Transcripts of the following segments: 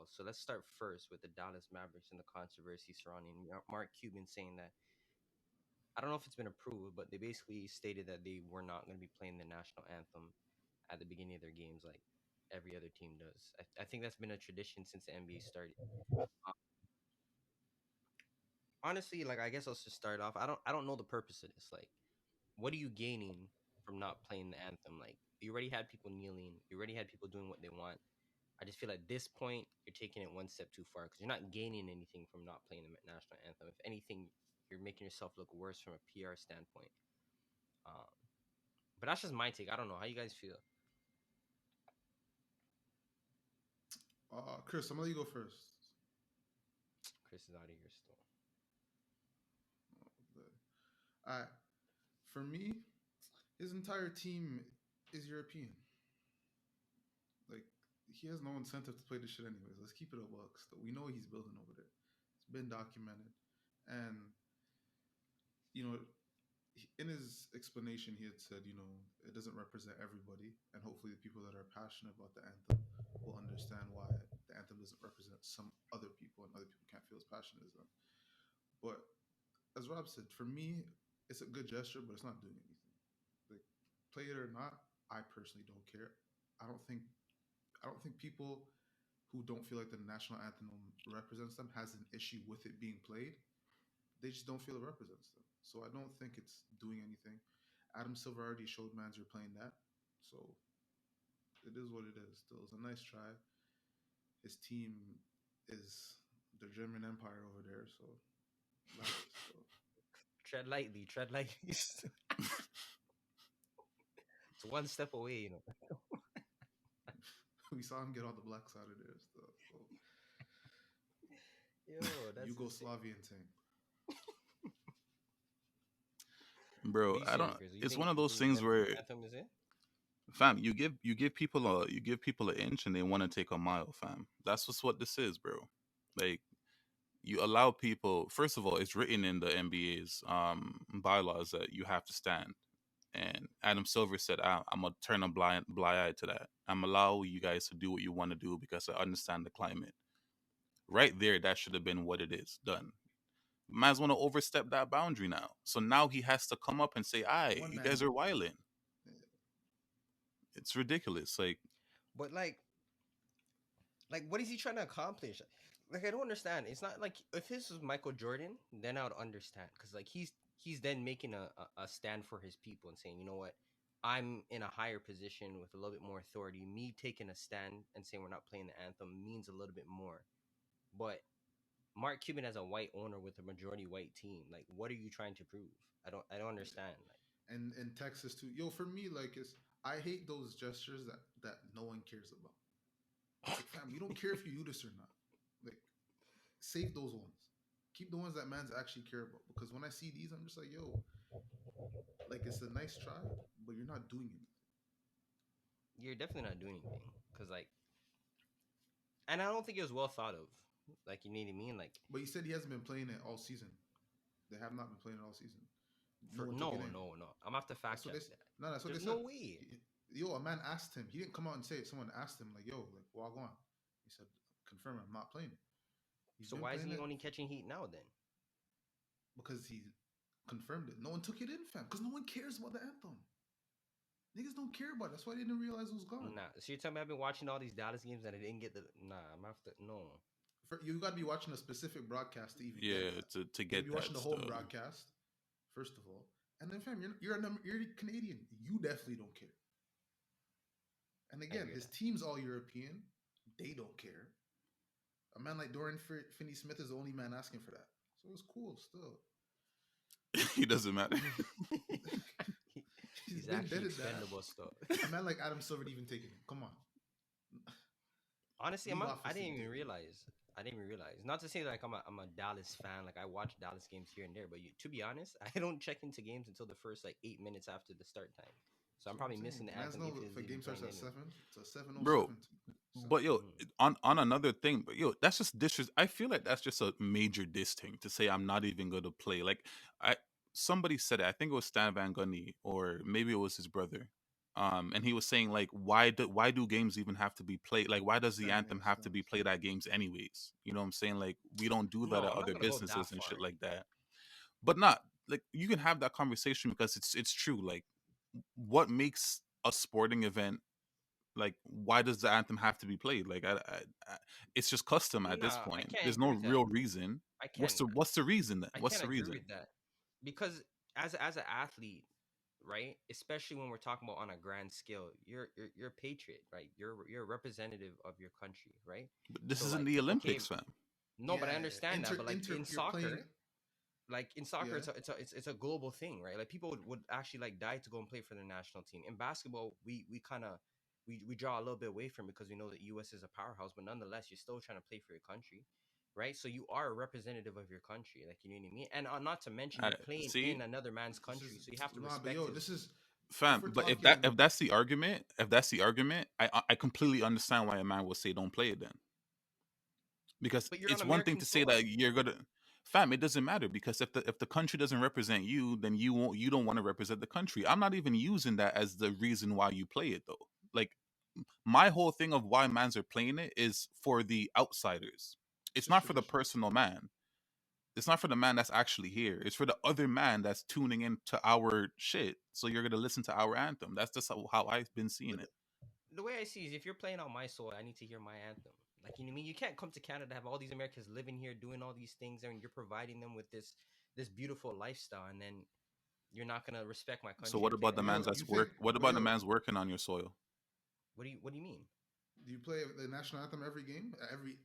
basketball. So let's start first with the Dallas Mavericks and the controversy surrounding Mark Cuban saying that I don't know if it's been approved, but they basically stated that they were not going to be playing the national anthem at the beginning of their games like every other team does. I think that's been a tradition since the NBA started. Uh, Honestly, like I guess I'll just start off. I don't know the purpose of this. Like, what are you gaining from not playing the anthem? Like, you already had people kneeling. You already had people doing what they want. I just feel at this point you're taking it one step too far because you're not gaining anything from not playing the national anthem. If anything, you're making yourself look worse from a PR standpoint. Um, but that's just my take. I don't know how you guys feel. Chris, I'm gonna let you go first. Chris is out of here still. Uh, for me, his entire team is European. Like he has no incentive to play this shit anyways. Let's keep it a buck. We know what he's building over there. It's been documented, and you know, in his explanation, he had said, it doesn't represent everybody, and hopefully, the people that are passionate about the anthem will understand why the anthem doesn't represent some other people, and other people can't feel as passionate as them. But as Rob said, for me, it's a good gesture, but it's not doing anything. Like, play it or not, I personally don't care. I don't think I don't think people who don't feel like the national anthem represents them has an issue with it being played. They just don't feel it represents them. So I don't think it's doing anything. Adam Silver already showed mans are playing that. So it is what it is. Still, it's a nice try. His team is the German Empire over there, so so. Tread lightly, tread lightly. It's one step away, you know. We saw him get all the blacks out of there. Stuff. So Yo, that's insane. Yugoslavian thing. What Bro, do you I say, don't. Chris? It's one of those You think things where, anthem is it? fam, you give people an inch and they want to take a mile, fam. That's just what this is, bro. Like, you allow people. First of all, it's written in the NBA's bylaws that you have to stand. And Adam Silver said, I'm gonna turn a blind eye to that. I'm allow you guys to do what you want to do because I understand the climate. Right there, that should have been what it is done. Man's want to overstep that boundary now. So now he has to come up and say, "Aye, One you man guys are did. wilding." Yeah. It's ridiculous. Like, But like, what is he trying to accomplish? Like, I don't understand. It's not like if this was Michael Jordan, then I would understand because like he's then making a stand for his people and saying, you know what, I'm in a higher position with a little bit more authority. Me taking a stand and saying we're not playing the anthem means a little bit more. But Mark Cuban as a white owner with a majority white team, like, what are you trying to prove? I don't understand. Like, And in Texas too. Yo, for me, like, it's I hate those gestures that no one cares about. Like, fam, we don't care if you do this or not. Like, save those ones. Keep the ones that mans actually care about. Because when I see these, I'm just like, yo, like it's a nice try, but you're not doing anything. you're definitely not doing anything because like, and I don't think it was well thought of. Like, you know what I mean? Like, But you said he hasn't been playing it all season. They have not been playing it all season. No for one took it no, in. no, no. I'm gonna have to fact That's what check they. that. No, that's what they There's said. no way. Yo, a man asked him. He didn't come out and say it. Someone asked him, like, yo, like, walk on. He said, confirm, I'm not playing it. He's So been why isn't playing he it only catching heat now then? because he confirmed it. No one took it in, fam. Because no one cares about the anthem. Niggas don't care about it. That's why they didn't realize it was gone. Nah. So you're telling me I've been watching all these Dallas games and I didn't get the nah. I'm gonna have to no. You got to be watching a specific broadcast to even get yeah, that. to You got to get be watching that the whole stuff. broadcast, first of all. And then, fam, you're Canadian. You definitely don't care. And I again, agree with his that. team's all European. They don't care. A man like Dorian Finney Smith is the only man asking for that. So it's cool still. He doesn't matter. He- He's He's been actually dead at that. expendable stuff. A man like Adam Silver even taking it. Come on. Honestly, League office I didn't didn't even take it. realize. I didn't even realize. Not to say like I'm a Dallas fan. Like I watch Dallas games here and there, but to be honest, I don't check into games until the first like 8 minutes after the start time. So I'm That's what I'm probably missing saying. the Man's anthem know if if it's a even game starts playing at anyway. 7, it's a Bro, 7:07. but yo, Mm. on another thing, but yo, that's just I feel like that's just a major diss thing to say I'm not even going to play. Like, I somebody said it. I think it was Stan Van Gundy or maybe it was his brother. And he was saying like, why do games even have to be played? Like, why does the anthem Standing have to be stones. played at games anyways? You know what I'm saying? Like, we don't do that No, at I'm not other gonna go that businesses and far. shit like that. But not like you can have that conversation because it's true. Like, what makes a sporting event, like, why does the anthem have to be played? Like, I it's just custom at this Nah, I point. can't There's agree no with that. real reason. I What's can't. the reason then? I What's can't the agree reason? with that because as an athlete, right? Especially when we're talking about on a grand scale, you're a patriot, right? You're a representative of your country, right? But this So isn't like, the okay, Olympics, fam. no, but I Yeah, understand that. But like in you're playing. soccer, Yeah, it's a global thing, right? Like people would actually like die to go and play for the national team. In basketball, we kind of we draw a little bit away from it because we know that US is a powerhouse, but nonetheless, you're still trying to play for your country, right? So you are a representative of your country, like you know what I mean. And not to mention I, you're playing see, in another man's this country, is so you have to nah, but respect yo, his. this is if fam. we're But talking. if that's the argument, I completely understand why a man would say don't play it then. Because But you're on it's one thing American to say that soil. you're gonna, fam, it doesn't matter because if the country doesn't represent you, then you don't want to represent the country. I'm not even using that as the reason why you play it though. Like, my whole thing of why mans are playing it is for the outsiders. It's It's just not for the tradition. personal man. It's not for the man that's actually here. It's for the other man that's tuning into our shit. So you're gonna listen to our anthem. That's just how I've been seeing But it. the way I see is if you're playing on my soil, I need to hear my anthem. Like you know what I mean? You can't come to Canada, have all these Americans living here, doing all these things, and you're providing them with this beautiful lifestyle, and then you're not gonna respect my So country what and play about the the Yo, man's you that's anthem. think? work? What But about the yo, man's working on your soil? What do you mean? do you play the national anthem every game,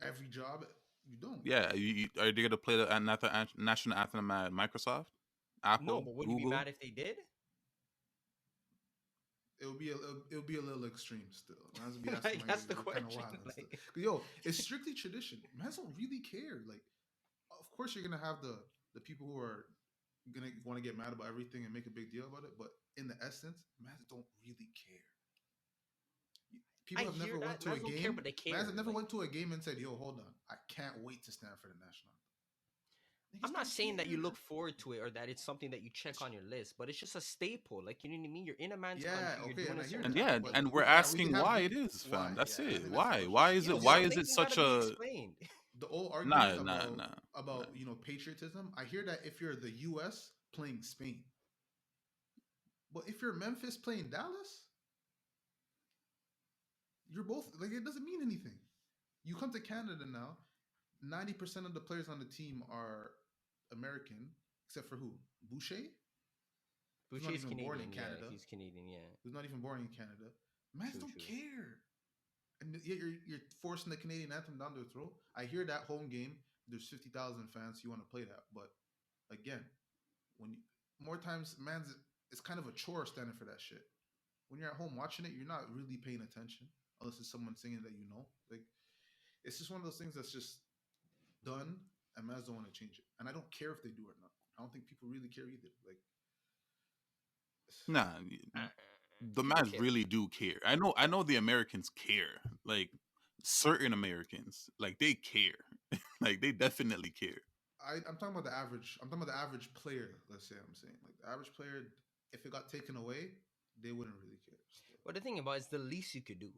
every job? You don't. Yeah, are they gonna play the national anthem at Microsoft, No, Apple, but would you be Google? mad if they did? It'll be a little extreme still. Man's be asking Like like that's the kind of question. wild and stuff. Like, 'Cause, yo, it's strictly tradition. Man's don't really care. Like, of course you're gonna have the people who are gonna want to get mad about everything and make a big deal about it, but in the essence, man's don't really care. I People have hear never went that. to a Mans don't care, game. but they Man's care. have never Like, went to a game and said, "Yo, hold on, I can't wait to stand for the national anthem." I'm Niggas not don't saying that you look care. forward to it or that it's something that you check on your list, but it's just a staple. Like, you know what I mean? You're in a man's Yeah, country. You're okay, doing and a I hear certain And that, type yeah, of but thing. and we're we can asking have why it is, why. fam. That's Yeah, I it. think that's the Why? question. Why is Yo, it? Yo, Why is something it ain't gotta such be a explained. the old argument nah, nah, nah, nah. about patriotism. I hear that if you're the U.S. playing Spain, but if you're Memphis playing Dallas, you're both like it doesn't mean anything. You come to Canada now, 90% of the players on the team are American, except for who? Boucher, who's not Boucher's even born in Canadian. Yeah, Canada, he's Canadian. Yeah, who's not even born in Canada. Mans true, don't true. care. And yet you're forcing the Canadian anthem down their throat. I hear that home game, there's 50,000 fans. You want to play that, but again, when you, more times, man's it's kind of a chore standing for that shit. When you're at home watching it, you're not really paying attention unless it's someone singing that you know. Like it's just one of those things that's just done, and man's don't want to change it. And I don't care if they do or not. I don't think people really care either. Like Nah, Uh, the People mans care. really do care. I know the Americans care. Like, certain Americans, like, they care. Like, they definitely care. I'm talking about the average. I'm talking about the average player. Let's say I'm saying like the average player. If it got taken away, they wouldn't really care. Still. But the thing about it's the least you could do.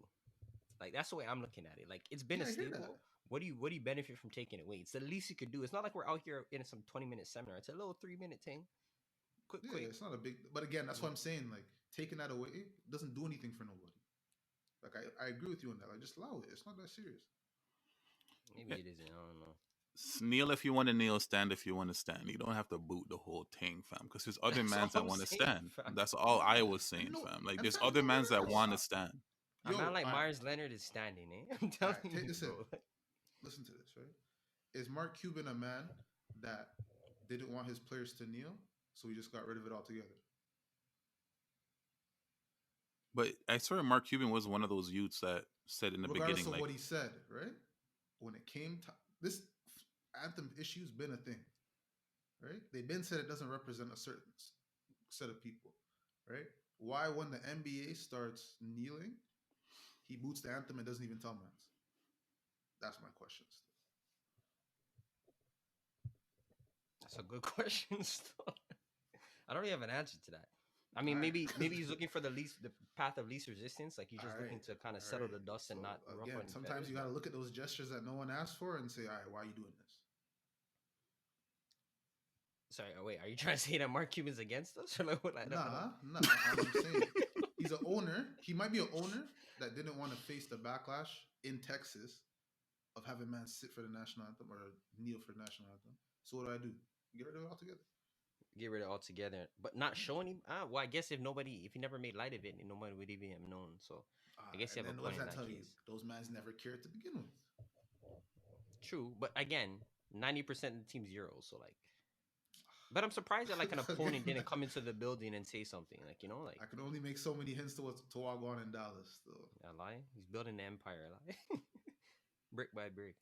Like that's the way I'm looking at it. Like it's been Yeah, a I hear that. staple. What do you benefit from taking it away? It's the least you could do. It's not like we're out here in some 20-minute seminar. It's a little 3-minute thing. Quick, Yeah, quick. it's not a big. But again, that's Mhm. what I'm saying. Like taking that away doesn't do anything for nobody. Like I agree with you on that. Like just allow it. It's not that serious. Maybe it isn't. I don't know. Kneel if you want to kneel, stand if you want to stand. You don't have to boot the whole thing, fam. Because there's other That's all mans that I'm want to saying, stand. fam. That's all I Yeah, was and saying, no, fam. Like, and there's fam, other you know what mans that it is? want to stand. A Yo, man like all right, Myers Leonard is standing, eh? I'm all telling right. Take you, this in. bro. Listen to this, right? Is Mark Cuban a man that didn't want his players to kneel, so he just got rid of it altogether? But I swear Mark Cuban was one of those youths that said in the Regardless beginning, of like, what he said, right? When it came to this anthem issue's been a thing, right? They've been said it doesn't represent a certain set of people, right? Why when the NBA starts kneeling, he boots the anthem and doesn't even tell mans? That's my question. That's a good question. Still. I don't even have an answer to that. I mean, All right. maybe he's looking for the path of least resistance. Like he's All just right. looking to kind of All settle right. the dust and So not ruffle again, any sometimes feathers. you got But to look at those gestures that no one asked for and say, all right, why are you doing this? sorry, wait, are you trying to say that Mark Cuban's against us? Or like, what? I don't. Nah. I'm saying he's an owner. He might be an owner that didn't want to face the backlash in Texas of having man sit for the national anthem or kneel for the national anthem. So what do? Get rid of it altogether. Get rid of it altogether, but not show any. Well, I guess if he never made light of it, nobody would even have known. So, I guess you And have a then what point does in that that tell you? case. Those mans never cared to begin with. True, but again, 90% of the team's zeros. So like, but I'm surprised that like an opponent Again, didn't come into the building and say something like like I can only make so many hints to what's to walk on in Dallas. So. I lie. He's building an empire, lie. Brick by brick.